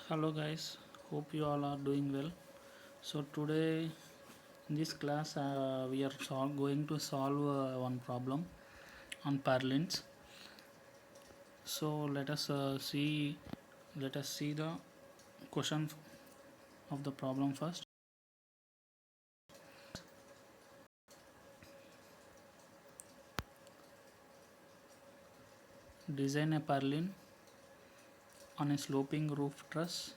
Hello guys, hope you all are doing well. So today in this class we are going to solve one problem on purlins. So let us see the question of the problem first. Design a purlin on a sloping roof truss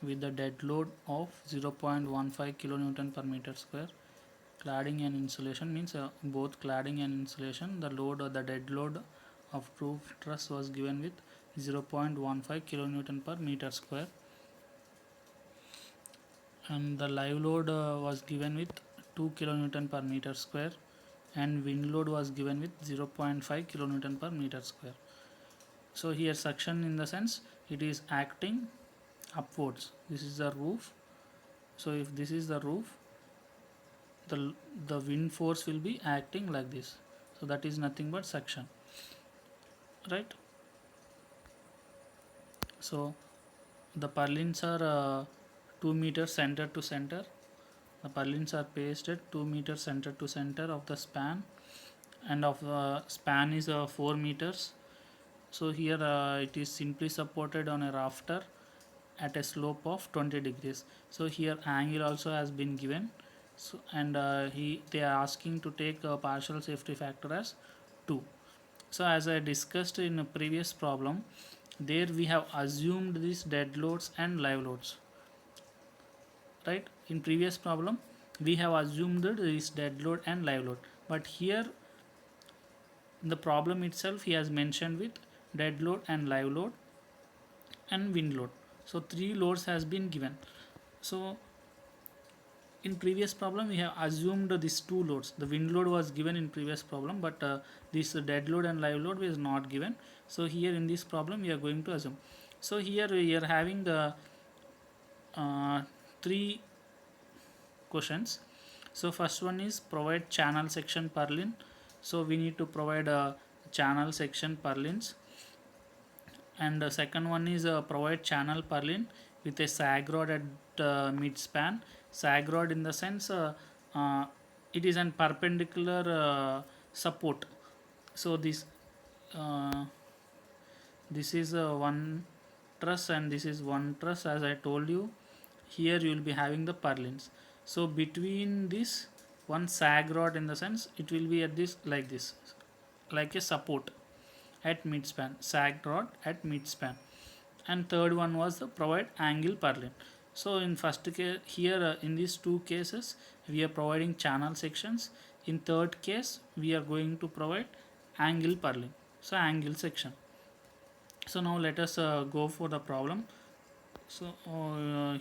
with a dead load of 0.15 kilonewton per meter square. Cladding and insulation means both cladding and insulation, the load or the dead load of roof truss was given with 0.15 kilonewton per meter square, and the live load was given with 2 kilonewton per meter square, and wind load was given with 0.5 kilonewton per meter square. So here suction, in the sense it is acting upwards. This is the roof. So if this is the roof, the the wind force will be acting like this. So that is nothing but suction, right? So the purlins are 2 meters center to center. The purlins are pasted 2 meters center to center of the span, and of span is 4 meters. So here it is simply supported on a rafter at a slope of 20 degrees. So here angle also has been given. So and they are asking to take a partial safety factor as 2. So as I discussed in a previous problem, there we have assumed these dead loads and live loads, right? In previous problem we have assumed this dead load and live load, but here in the problem itself he has mentioned with dead load and live load and wind load. So three loads has been given. So in previous problem we have assumed these two loads. The wind load was given in previous problem, but this dead load and live load was not given. So here in this problem we are going to assume. So here we are having the three questions. So first one is provide channel section purlin. So we need to provide a channel section purlins. And the second one is provide channel purlin with a sag rod at mid span. Sag rod, in the sense uh, it is an perpendicular support. So uh, this is one truss and this is one truss. As I told you, here you will be having the purlins. So between this one sag rod, in the sense it will be at this, like this, like a support at midspan, sag rod at midspan. And third one was the provide angle purlin. So in first case here, in these two cases we are providing channel sections. In third case we are going to provide angle purlin, so angle section. So now let us go for the problem. So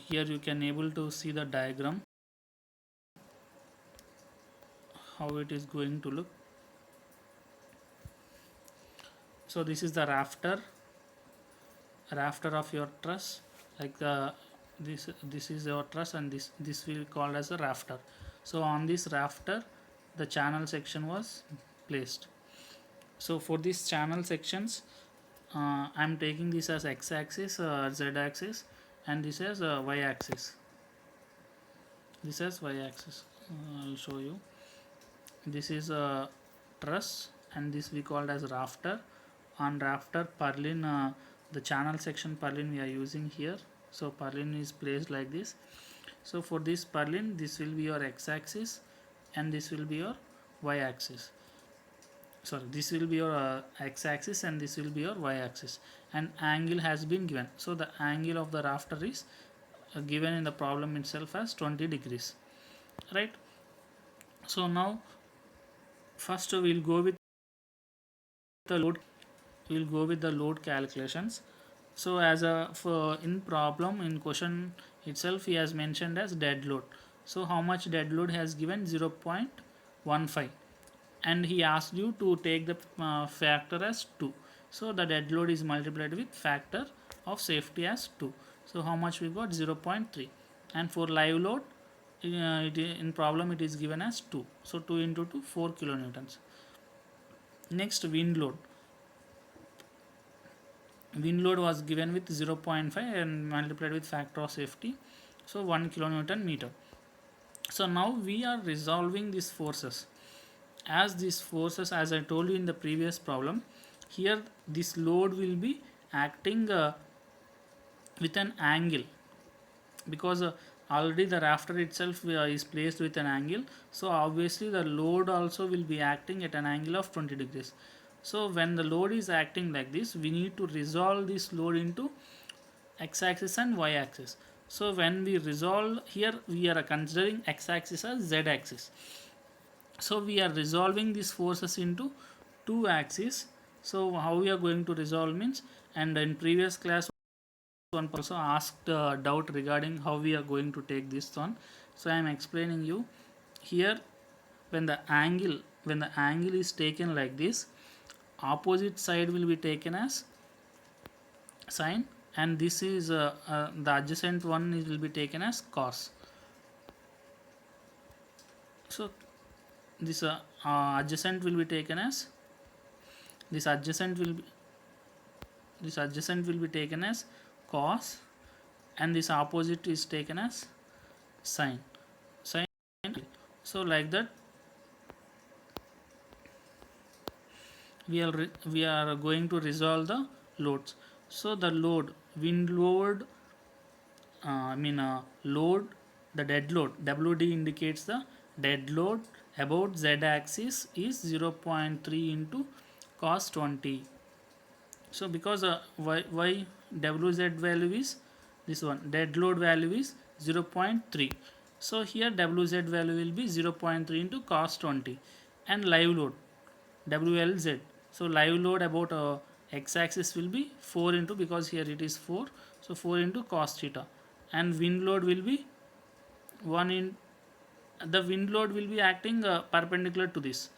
here you can able to see the diagram, how it is going to look. So this is the rafter of your truss, like this is your truss, and this will called as a rafter. So on this rafter the channel section was placed. So for these channel sections, I'm taking this as x-axis, z-axis, and this as y-axis. This as y-axis. I'll show you. This is a truss, and this we called as rafter. On rafter purlin, the channel section purlin we are using here. So purlin is placed like this. So for this purlin, this will be your x-axis and this will be your y-axis. Sorry, this will be your x-axis and this will be your y-axis, and angle has been given. So the angle of the rafter is given in the problem itself as 20 degrees, right? So now first we'll go with the load. We'll go with the load calculations. So as a for in problem, in question itself he has mentioned as dead load. So how much dead load has given? 0.15, and he asked you to take the factor as 2. So the dead load is multiplied with factor of safety as 2. So how much we got? 0.3. And for live load, in problem it is given as 2. So 2 into 2, 4 kilonewtons. Next, wind load. wind load was given with 0.5 and multiplied with factor of safety, so 1 kilonewton meter. So now we are resolving these forces. As these forces, as I told you in the previous problem, here this load will be acting with an angle, because already the rafter itself is placed with an angle, so obviously the load also will be acting at an angle of 20 degrees. So when the load is acting like this, we need to resolve this load into x-axis and y-axis. So when we resolve here, we are considering x-axis as z-axis. So we are resolving these forces into two axes. So how we are going to resolve means, and in previous class one also asked a doubt regarding how we are going to take this one. So I am explaining you here. When the angle is taken like this, opposite side will be taken as sine, and this is the adjacent one will be taken as cos. So this adjacent will be taken as this adjacent will be taken as cos, and this opposite is taken as sine. So like that we are going to resolve the loads. So the load, wind load, load, the dead load WD indicates the dead load about z axis is 0.3 into cos 20. So because why wz value is this one, dead load value is 0.3, so here wz value will be 0.3 into cos 20, and live load WLZ. So live load about x-axis will be 4 into, because here it is 4, so 4 into cos theta, and wind load will be 1 in, the wind load will be acting perpendicular to this,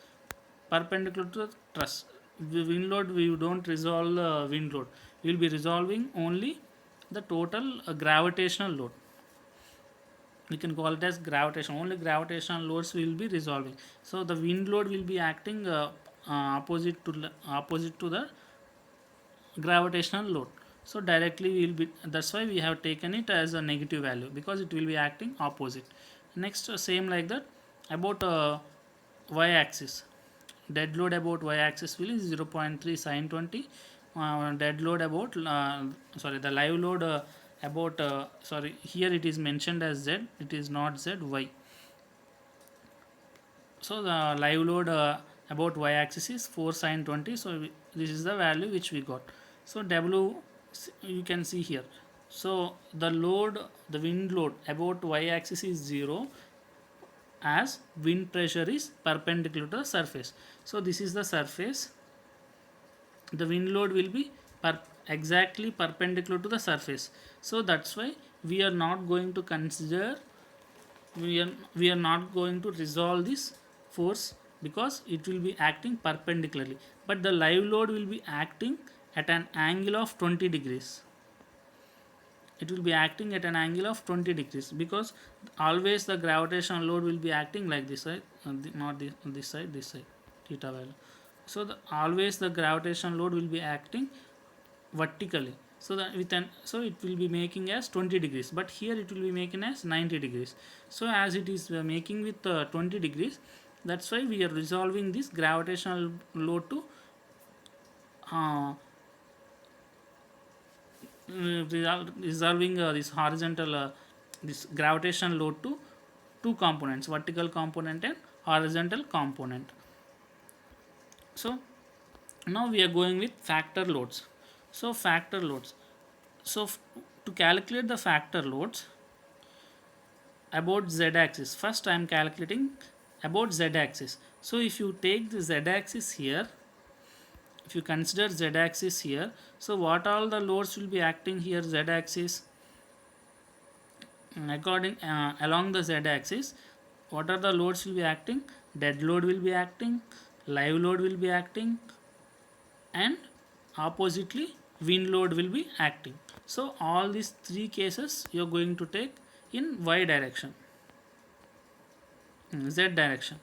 perpendicular to the truss. The wind load, we don't resolve wind load, we will be resolving only the total gravitational load. We can call it as gravitation, only gravitational loads we will be resolving. So the wind load will be acting opposite to the gravitational load, so directly we will be, that's why we have taken it as a negative value, because it will be acting opposite. Next same like that about y-axis, dead load about y-axis will is 0.3 sine 20, dead load about the live load about here it is mentioned as z, it is not z, y. So the live load about y-axis is 4 sine 20, so this is the value which we got. So w, you can see here, so the load, the wind load about y-axis is 0, as wind pressure is perpendicular to the surface. So this is the surface, the wind load will be exactly perpendicular to the surface. So that's why we are not going to consider, we are not going to resolve this force, because it will be acting perpendicularly, but the live load will be acting at an angle of 20 degrees. It will be acting at an angle of 20 degrees, because always the gravitational load will be acting like this side, not this side, this side, theta value. So always the gravitational load will be acting vertically, so that so it will be making as 20 degrees, but here it will be making as 90 degrees. So as it is making with 20 degrees, that's why we are resolving this gravitational load to resolving this horizontal this gravitational load to two components, vertical component and horizontal component. So now we are going with factor loads. So factor loads, so to calculate the factor loads about z axis, first I am calculating about z axis. So if you take the z axis here, if you consider z axis here, so what all the loads will be acting here, z axis, according along the z axis, what are the loads will be acting, dead load will be acting, live load will be acting, and oppositely wind load will be acting. So all these three cases you are going to take in y direction, z direction.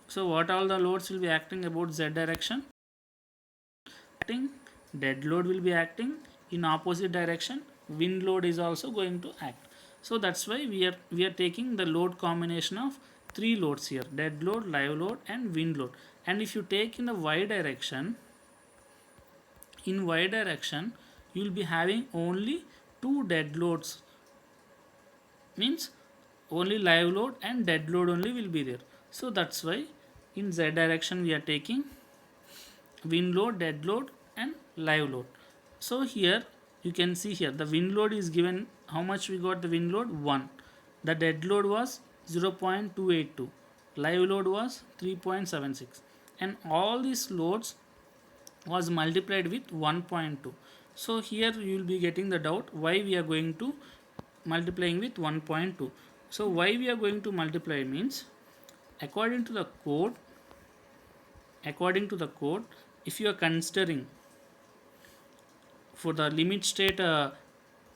So what all the loads will be acting about z direction, acting dead load will be acting in opposite direction, wind load is also going to act. So that's why we are taking the load combination of three loads here: dead load, live load, and wind load. And if you take in the y direction, in y direction you will be having only two dead loads, means only live load and dead load only will be there. So that's why in z direction we are taking wind load, dead load, and live load. So here you can see here the wind load is given. How much we got? The wind load 1, the dead load was 0.282, live load was 3.76, and all these loads was multiplied with 1.2. So here you will be getting the doubt why we are going to multiplying with 1.2. So why we are going to multiply means, according to the code, if you are considering for the limit state,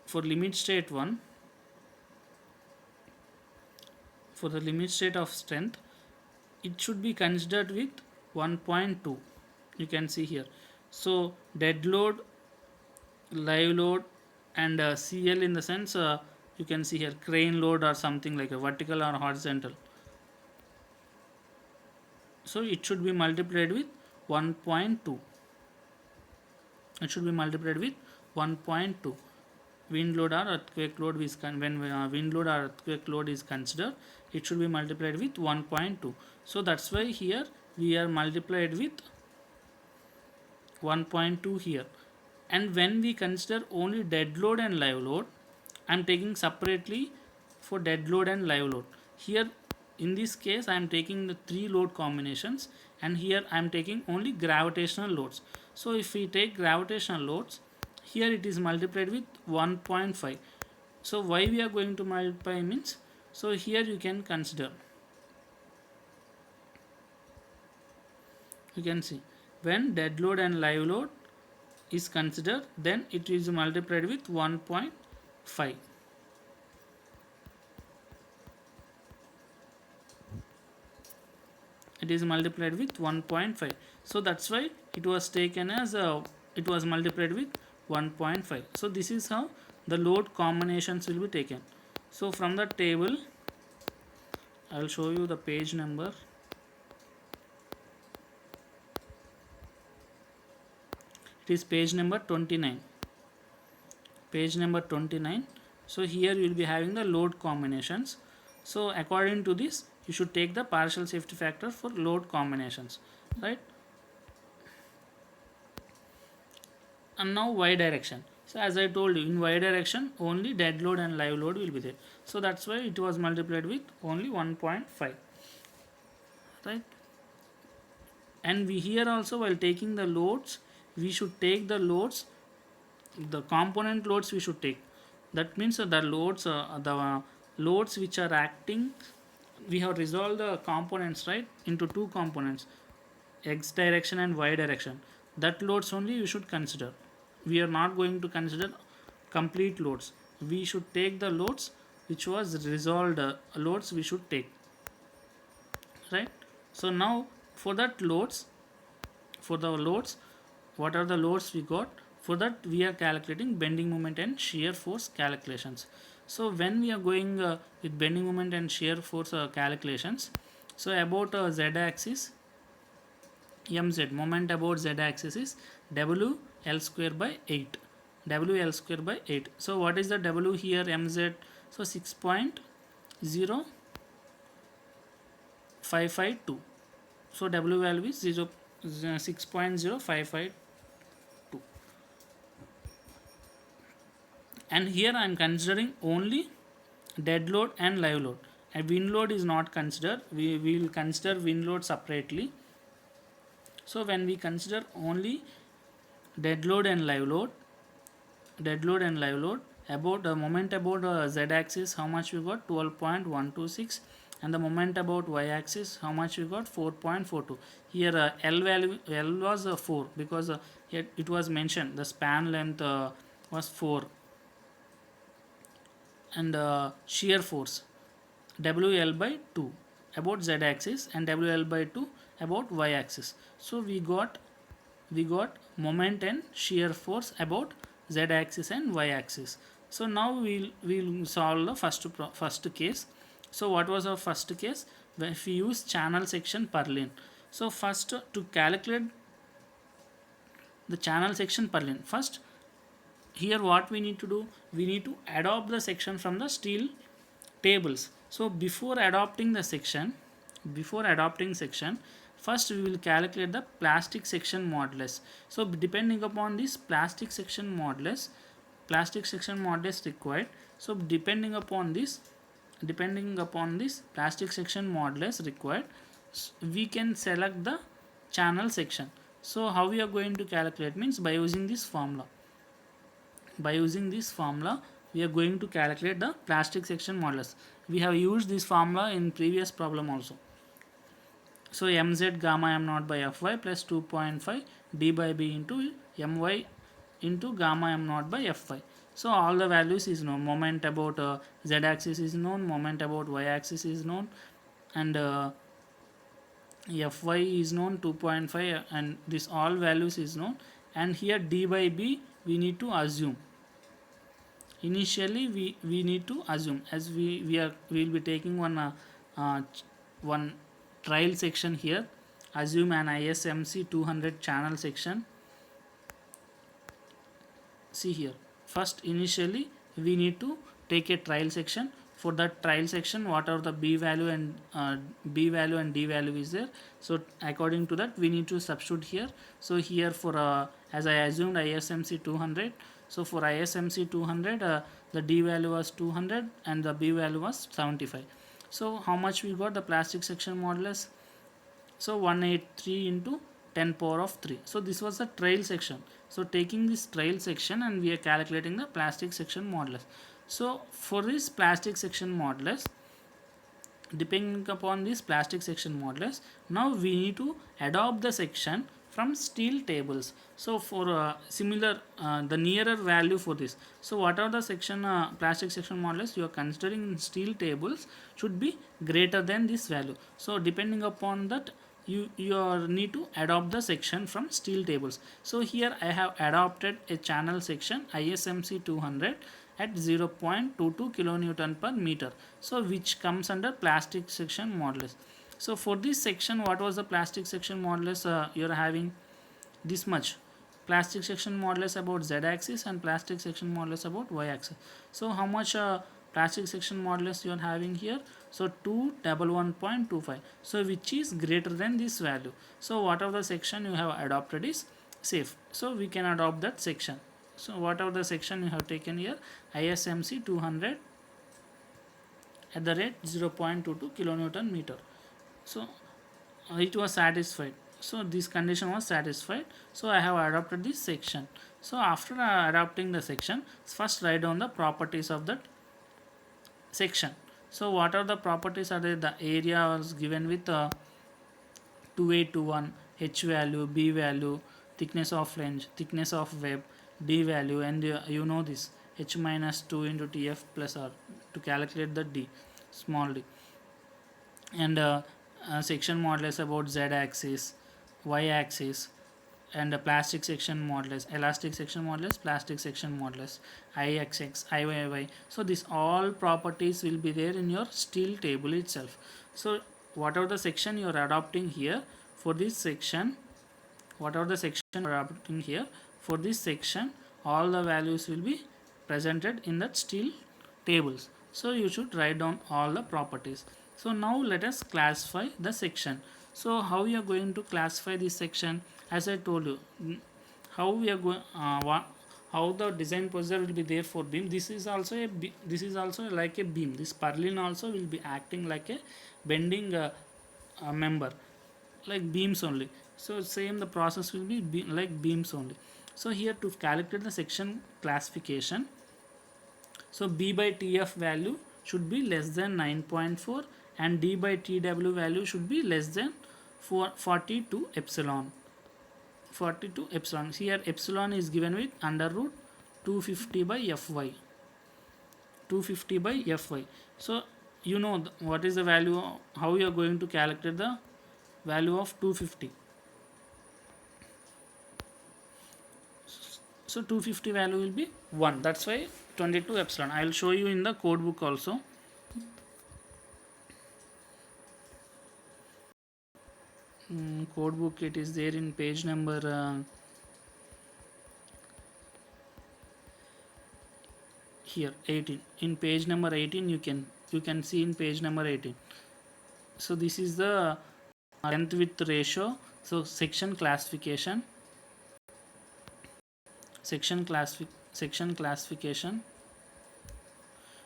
for limit state 1, for the limit state of strength, it should be considered with 1.2. you can see here. So dead load, live load, and CL in the sense, you can see here crane load or something like a vertical or horizontal. So it should be multiplied with 1.2. It should be multiplied with 1.2. Wind load or earthquake load is when wind load or earthquake load is considered, it should be multiplied with 1.2. So that's why here we are multiplied with 1.2 here. And when we consider only dead load and live load, I am taking separately for dead load and live load. Here in this case I am taking the three load combinations, and here I am taking only gravitational loads. So if we take gravitational loads, here it is multiplied with 1.5. So why we are going to multiply means, so here you can consider, you can see when dead load and live load is considered, then it is multiplied with 1.5. It is multiplied with 1.5. So that's why it was taken as it was multiplied with 1.5. So this is how the load combinations will be taken. So from the table I will show you the page number. It is page number 29. Page number 29. So here you will be having the load combinations. So according to this, you should take the partial safety factor for load combinations, right? And now y direction. So as I told you, in y direction only dead load and live load will be there. So that's why it was multiplied with only 1.5, right? And we here also, while taking the loads, we should take the loads, the component loads we should take. That means the loads which are acting, we have resolved the components, right, into two components, x direction and y direction. That loads only you should consider. We are not going to consider complete loads. We should take the loads which was resolved, loads we should take, right? So now for that loads, for the loads, what are the loads we got? For that we are calculating bending moment and shear force calculations. So when we are going with bending moment and shear force calculations, so about z axis, mz, moment about z axis is w l square by 8, w l square by 8. So what is the w here, mz? So 6.0552. so w value is 6.0552. And here I am considering only dead load and live load, and wind load is not considered. We will consider wind load separately. So when we consider only dead load and live load, about the moment about z axis, how much we got? 12.126. and the moment about y axis, how much we got? 4.42. Here l value, l was 4, because here it was mentioned the span length was 4. And shear force WL by 2 about z axis and WL by 2 about y axis. So we got we got moment and shear force about z axis and y axis. So now we'll solve the first case. So what was our first case? If we use channel section purlin. So first, to calculate the channel section purlin, first here what we need to do, we need to adopt the section from the steel tables. So before adopting section, first we will calculate the plastic section modulus. So depending upon this plastic section modulus required. So depending upon this plastic section modulus required, we can select the channel section. So how we are going to calculate means by using this formula. We are going to calculate the plastic section modulus. We have used this formula in previous problem also. So mz gamma m naught by fy plus 2.5 d by b into my into gamma m naught by fy. So all the values is known. Moment about z axis is known, moment about y axis is known, and fy is known 2.5, and this all values is known. And here d by b we need to assume. Initially we need to assume, as we will be taking one trial section here. Assume an ISMC 200 channel section. See here, first initially we need to take a trial section. For that trial section, what are the b value and d value is there. So according to that we need to substitute here. So here for as I assumed ISMC 200, so for ISMC 200 the d value was 200 and the b value was 75. So how much we got the plastic section modulus? So 183 into 10 power of 3. So this was the trial section. So taking this trial section and we are calculating the plastic section modulus. So for this plastic section modulus, depending upon this plastic section modulus, now we need to adopt the section from steel tables. So for similar the nearer value for this, so whatever the section plastic section modulus you are considering in steel tables should be greater than this value. So depending upon that, you need to adopt the section from steel tables. So here I have adopted a channel section ISMC 200 at 0.22 kilonewton per meter, so which comes under plastic section modulus. So for this section, what was the plastic section modulus? You are having this much plastic section modulus about z axis and plastic section modulus about y axis. So how much plastic section modulus you are having here? So 211.25, so which is greater than this value. So whatever the section you have adopted is safe, so we can adopt that section. So whatever the section you have taken here, ISMC 200 at the rate 0.22 kilonewton meter. So it was satisfied. So this condition was satisfied. So I have adopted this section. So after adopting the section, first write down the properties of that section. So what are the properties are there? The area was given with 2821, h value, b value, thickness of flange, thickness of web, d value, and you know this h minus 2 into tf plus r to calculate the d, small d, and section modulus about z axis, y axis, and plastic section modulus, elastic section modulus, plastic section modulus, ixx, iyy. So this all properties will be there in your steel table itself. So whatever the section you are adopting here, for this section, whatever the section you are adopting here, for this section all the values will be presented in that steel tables. So you should write down all the properties. So now let us classify the section. So how we are going to classify this section? As I told you, how we are going how the design procedure will be there for beam. This is also like a beam. This purlin also will be acting like a bending member, like beams only. So same the process will be like beams only. So here to calculate the section classification, so b by tf value should be less than 9.4 and d by tw value should be less than 42 epsilon. Here epsilon is given with under root 250 by fy. So you know what is the value, how you are going to calculate the value of 250. So 250 value will be 1. That's why 22 epsilon. I will show you in the code book also. Code book, it is there in page number here 18. In page number 18 you can see in page number 18. So this is the length width ratio. So section classification, section classification.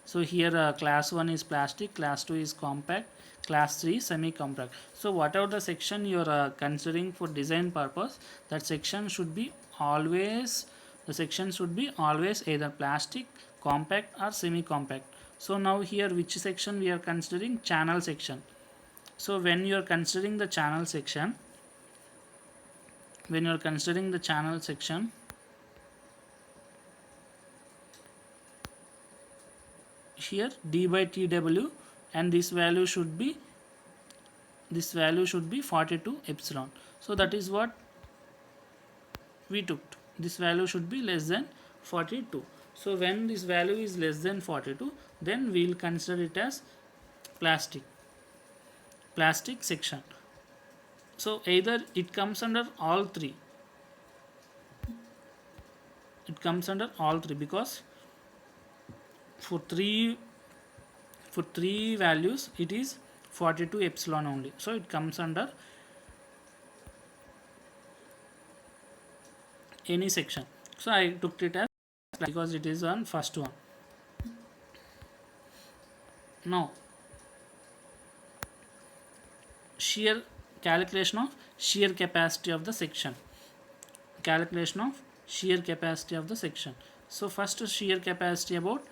So here class 1 is plastic, class 2 is compact, class 3 semi compact. So whatever the section you are considering for design purpose, that section should be always, the section should be always either plastic, compact or semi compact. So now here which section we are considering? Channel section. So when you are considering the channel section, here d by tw, and this value should be 42 epsilon. So that is what we took. This value should be less than 42. So when this value is less than 42, then we will consider it as plastic section. So either it comes under all three, because for three values it is 42 epsilon only. So it comes under any section. So I took it as because it is on first one. Now shear calculation of shear capacity of the section. So first shear capacity about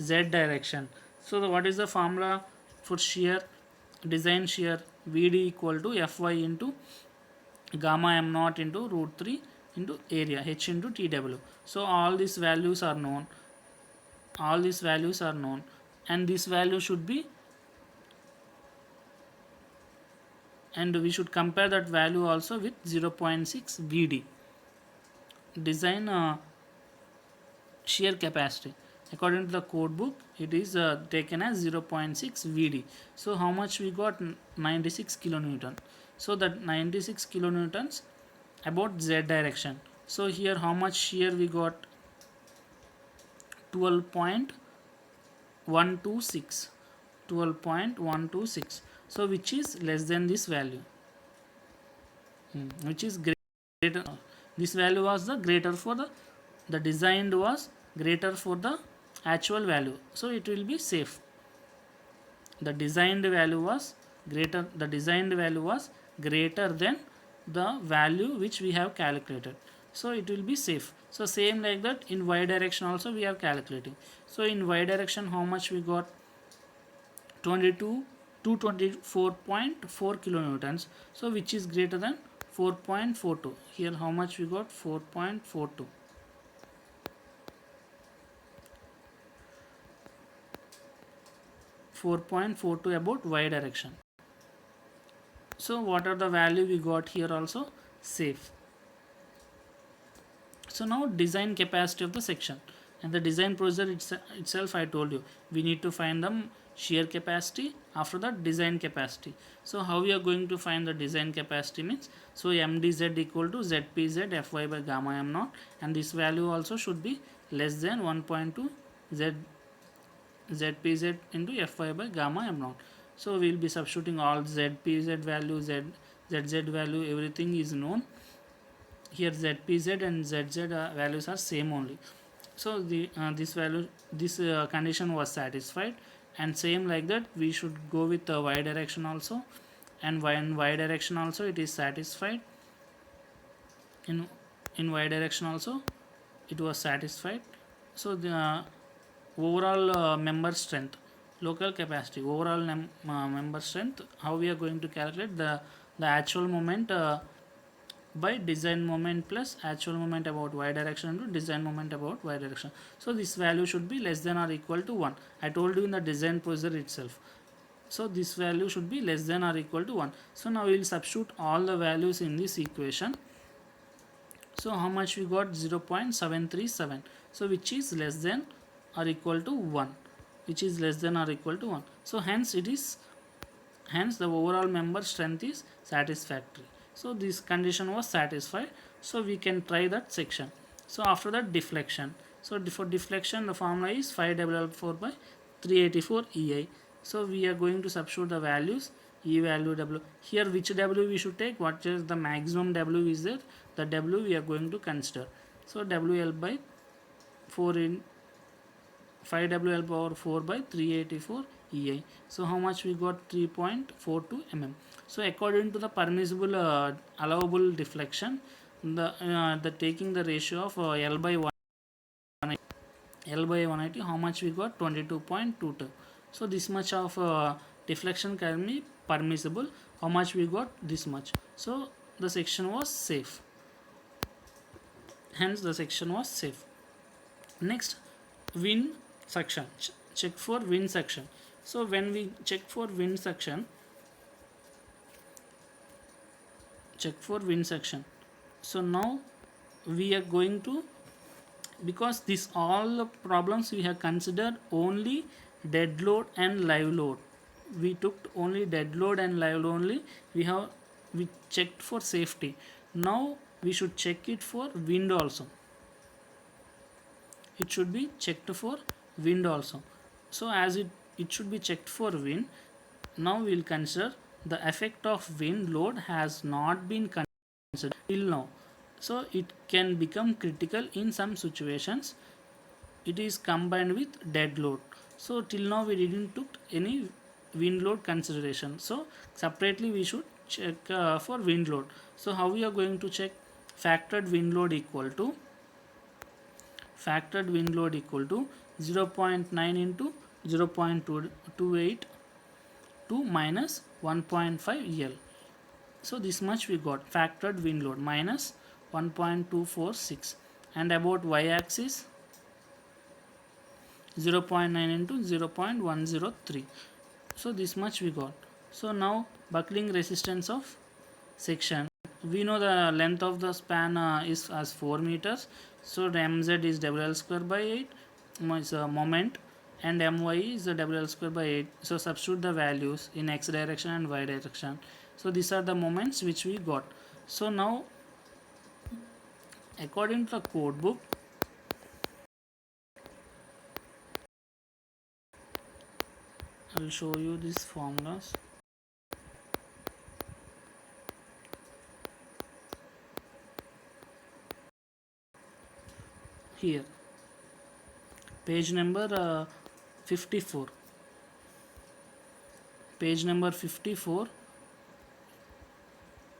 z direction. So what is the formula for shear? Design shear Vd equal to Fy into gamma m naught into root 3 into area h into Tw. So all these values are known, and this value should be, and we should compare that value also with 0.6 Vd. Design shear capacity according to the code book, it is taken as 0.6 Vd. So how much we got? 96 kilonewton. So that 96 kilonewtons about z direction. So here how much shear we got? 12.126. So which is less than this value, which is greater. This value was the greater for the designed was greater for the actual value. So it will be safe. The designed value was greater than the value which we have calculated. So it will be safe. So same like that in y direction also we have calculating. So in y direction how much we got? 224.4 kilonewtons. So which is greater than 4.42. Here how much we got? 4.42. 4.42 about y direction. So what are the value we got here also? Safe. So now design capacity of the section, and the design procedure itself I told you we need to find the shear capacity, after that design capacity. So how we are going to find the design capacity means, so mdz equal to zpz fy by gamma m naught, and this value also should be less than 1.2 zpz into fy by gamma m naught. So we will be substituting all zpz value, zz value, everything is known. Here zpz and zz values are same only. So this condition was satisfied, and same like that we should go with the y direction also, and in y direction also it is satisfied. In y direction also it was satisfied. So the overall member strength, local capacity, overall member strength, how we are going to calculate the actual moment by design moment plus actual moment about y direction into design moment about y direction. So this value should be less than or equal to 1. I told you in the design procedure itself. So this value should be less than or equal to 1. So now we will substitute all the values in this equation. So how much we got? 0.737. So which is less than or equal to 1, which is less than or equal to 1. So hence the overall member strength is satisfactory. So this condition was satisfied, so we can try that section. So after that, deflection. So for deflection, the formula is 5WL4 by 384 EI. So we are going to substitute the values, E value, W. Here which W we should take? What is the maximum W is there? The W we are going to consider. So WL by 4 in 5WL power 4 by 384 EI. So how much we got? 3.42 mm. So according to the permissible allowable deflection, the taking the ratio of L by 180, how much we got? 22.22. So this much of deflection can be permissible. How much we got? This much. So the section was safe. Hence the section was safe. Next, wind suction. Check for wind suction. So when we check for wind suction, so now we are going to, because this all problems we have considered only dead load and live load. We took only dead load and live load only. We checked for safety. Now we should check it for wind also. It should be checked for wind also. So as it should be checked for wind, now we will consider the effect of wind load has not been considered till now. So it can become critical in some situations. It is combined with dead load. So till now we didn't took any wind load consideration. So separately we should check for wind load. So how we are going to check? Factored wind load equal to 0.9 into 0.282 minus 1.5 L. So this much we got. Factored wind load minus 1.246, and about y-axis 0.9 into 0.103. So this much we got. So now buckling resistance of section. We know the length of the span is as 4 meters. So the mz is WL square by 8 is moment, and my is the WL square by 8. So substitute the values in x direction and y direction. So these are the moments which we got. So now according to the code book, I will show you these formulas. Here page number 54, page number 54,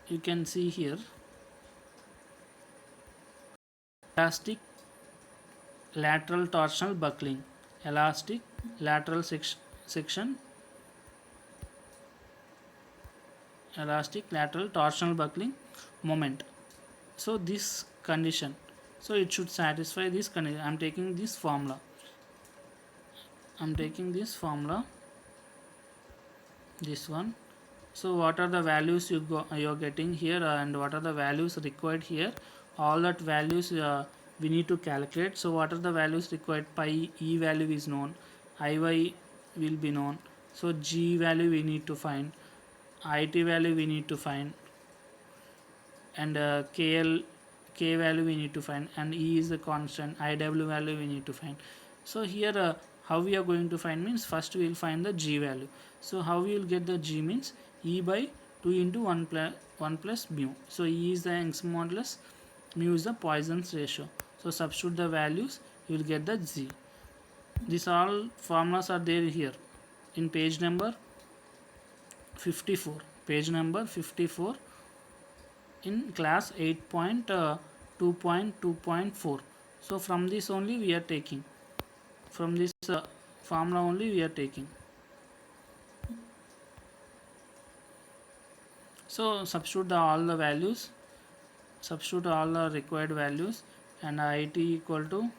you can see here elastic lateral torsional buckling, elastic lateral section, elastic lateral torsional buckling moment. So this condition, so it should satisfy this condition. I am taking this formula, this one. So what are the values you are getting here, and what are the values required here? All that values we need to calculate. So what are the values required? Pi E value is known, Iy will be known. So G value we need to find, It value we need to find, and K value we need to find, and E is the constant, Iw value we need to find. So here how we are going to find means, first we will find the G value. So how we will get the G means E by 2 into 1 plus mu. So E is the Young's modulus, mu is the Poisson's ratio. So substitute the values, you will get the G. These all formulas are there here in page number 54. Page number 54 in class 8.2.2.4. So from this only we are taking, from this formula only we are taking. So substitute all the values, substitute all the required values, and It equal to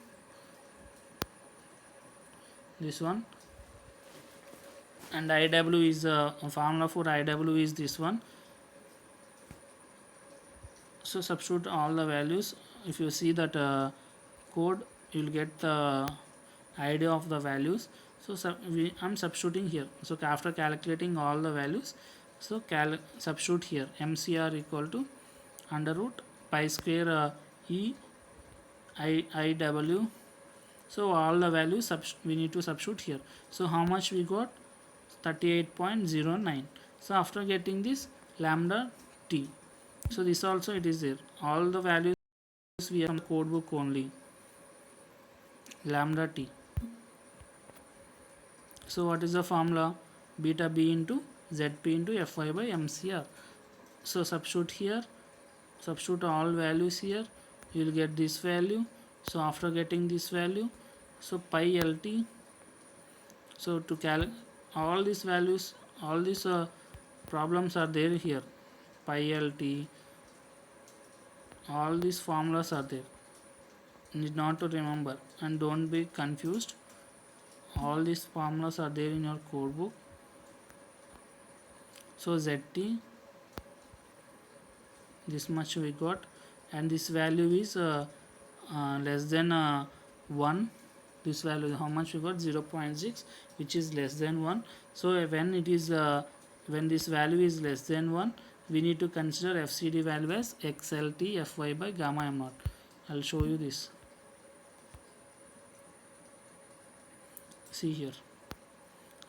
this one, and Iw is formula for Iw is this one. So substitute all the values, if you see that code, you'll get the idea of the values. So I'm substituting here. So after calculating all the values, so substitute here mcr equal to under root pi square e I w. So all the values we need to substitute here. So how much we got? 38.09. So after getting this lambda t, so this also it is there. All the values we have from the code book only. Lambda t. So what is the formula? Beta b into zp into fy by mcr. So substitute here, substitute all values here, you will get this value. So after getting this value, so pi lt, so to all these values, all these problems are there here. Pi lt, all these formulas are there, need not to remember and don't be confused. All these formulas are there in your code book. So zt, this much we got, and this value is less than 1. This value how much we got? 0.6, which is less than 1. So when it is when this value is less than 1, we need to consider fcd value as xlt fy by gamma m naught. I'll show you this. See here,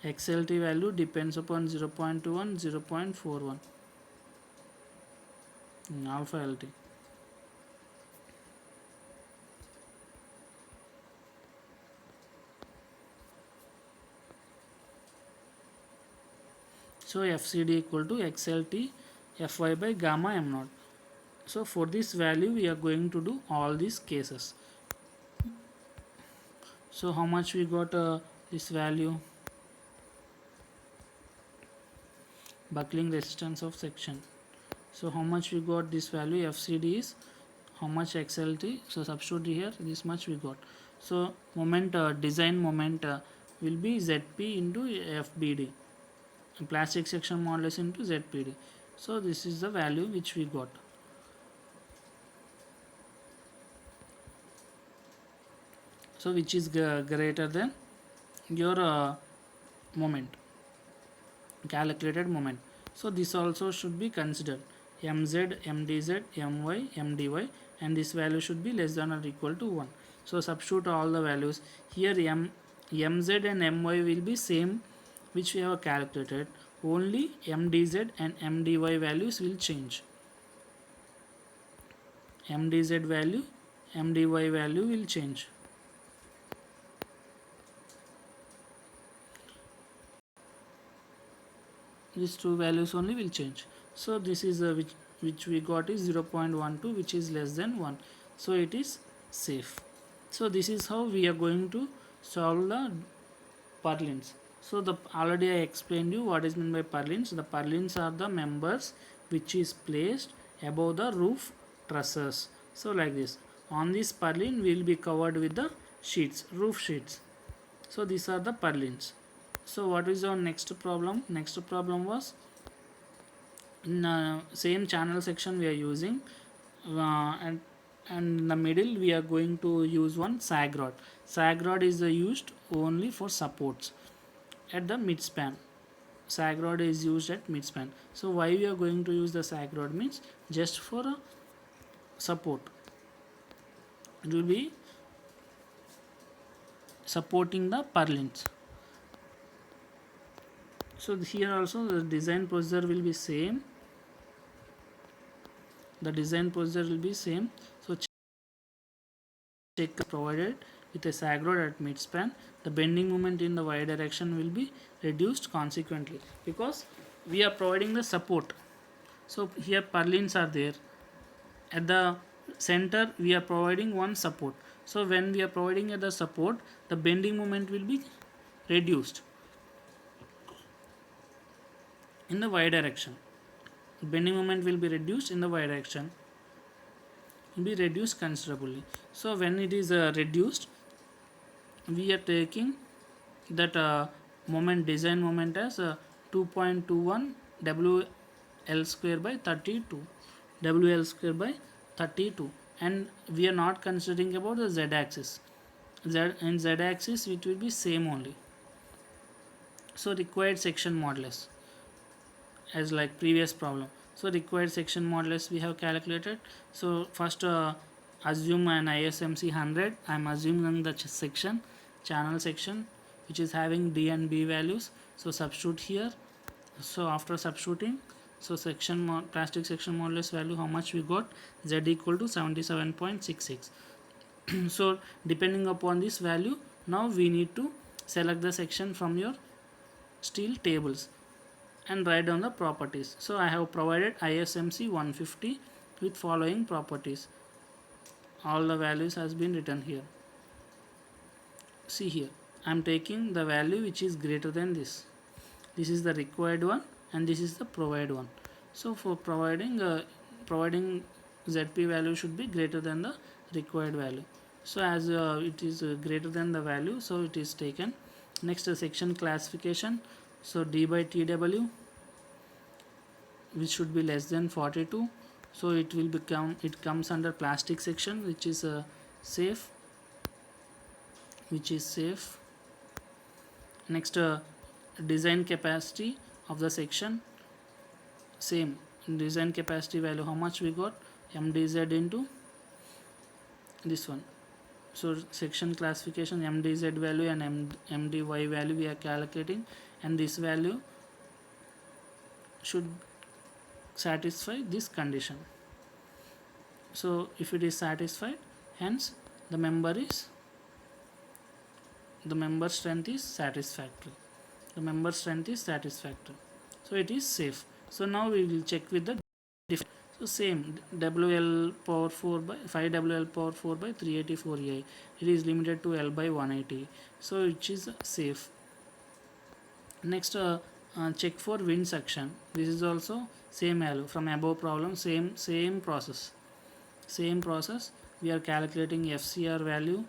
xlt value depends upon 0.21, 0.41 alpha lt. So fcd equal to xlt fy by gamma m naught. So for this value we are going to do all these cases. So how much we got this value? Buckling resistance of section. So how much we got this value? FCD is how much xlt? So substitute here, this much we got. So moment design moment will be zp into fbd, plastic section modulus into zpd. So this is the value which we got. So which is greater than your moment, calculated moment. So this also should be considered, mz, mdz, my, mdy, and this value should be less than or equal to 1. So substitute all the values here. Mz and my will be same which we have calculated, only mdz and mdy values will change. Mdz value, mdy value will change. These two values only will change. So this is which we got is 0.12, which is less than 1. So it is safe. So this is how we are going to solve the purlins. So already I explained you what is meant by purlins. The purlins are the members which is placed above the roof trusses. So like this, on this purlin we will be covered with the sheets, roof sheets. So these are the purlins. So what is our next problem? Next problem was in same channel section we are using, and in the middle we are going to use one sag rod. Sag rod is used only for supports at the midspan. Sag rod is used at midspan. So why we are going to use the sag rod means just for a support. It will be supporting the purlins. So here also the design procedure will be same. The design procedure will be same. So check provided with a sag rod at midspan, the bending moment in the y direction will be reduced consequently because we are providing the support. So here purlins are there. At the center we are providing one support. So when we are providing at the support, the bending moment will be reduced in the y direction. Bending moment will be reduced in the y direction, will be reduced considerably. So when it is reduced, we are taking that moment, design moment as 2.21 WL square by 32, WL square by 32. and we are not considering about the z axis. In z axis it will be same only. So required section modulus as like previous problem. So required section modulus we have calculated. So first assume an ISMC 100. I am assuming the section, channel section, which is having D and B values. So substitute here. So after substituting, so plastic section modulus value, how much we got? Z equal to 77.66. So depending upon this value, now we need to select the section from your steel tables and write down the properties. So I have provided ISMC 150 with following properties. All the values has been written here. See here, I am taking the value which is greater than this. This is the required one and this is the provided one. So for providing ZP value should be greater than the required value. So as it is greater than the value, so it is taken. Next section classification. So D by TW, which should be less than 42. So it comes under plastic section, which is safe. Next design capacity of the section, same design capacity value, how much we got? MDZ into this one. So section classification, MDZ value and MDY value we are calculating, and this value should satisfy this condition. So if it is satisfied, hence the member strength is satisfactory. So it is safe. So now we will check with the difference. So same WL power 4 by 5 WL power 4 by 384 EI. It is limited to L by 180. So it is safe. Next check for wind suction. This is also same value from above problem. Same process. We are calculating FCR value,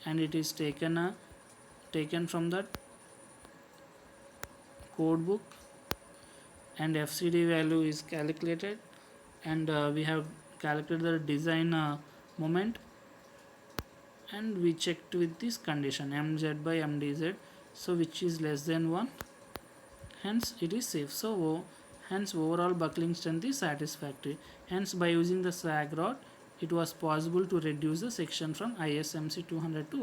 and it is taken from the code book, and FCD value is calculated, and we have calculated the design moment, and we checked with this condition MZ by MDZ, so which is less than 1, hence it is safe. So hence overall buckling strength is satisfactory. Hence by using the sag rod, it was possible to reduce the section from ISMC 200 to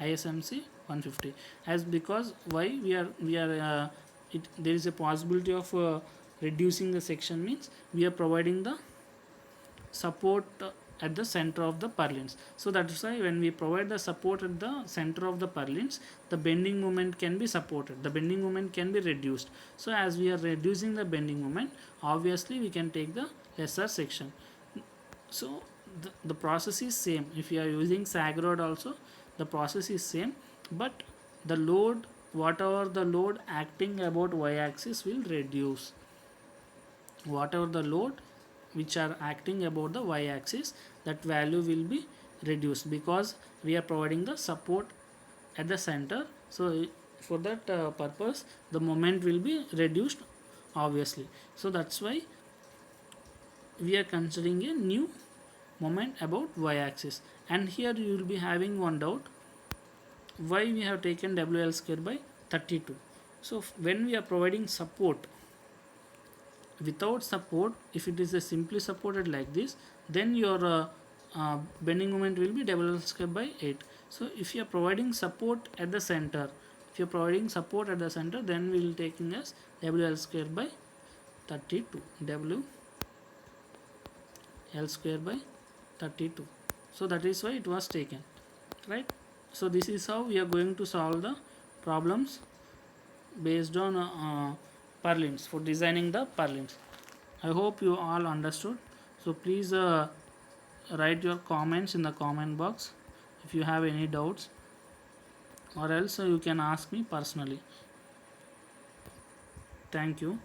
ISMC 150. As because why we are there is a possibility of reducing the section, means we are providing the support at the center of the purlins. So that is why when we provide the support at the center of the purlins, the bending moment can be supported, the bending moment can be reduced. So as we are reducing the bending moment, obviously we can take the lesser section. So the process is same. If you are using sag rod also, the process is same, but the load, whatever the load acting about y-axis will reduce. Whatever the load which are acting about the y-axis, that value will be reduced, because we are providing the support at the center. So for that purpose, the moment will be reduced, obviously. So that's why we are considering a new moment about y-axis. And here you will be having one doubt, why we have taken WL square by 32. So when we are providing support, without support, if it is a simply supported like this, then your bending moment will be WL square by 8. So if you are providing support at the center, then we will taking as WL square by 32, WL square by 32. So that is why it was taken, right? So this is how we are going to solve the problems based on purlins, for designing the purlins. I hope you all understood. So please write your comments in the comment box if you have any doubts, or else you can ask me personally. Thank you.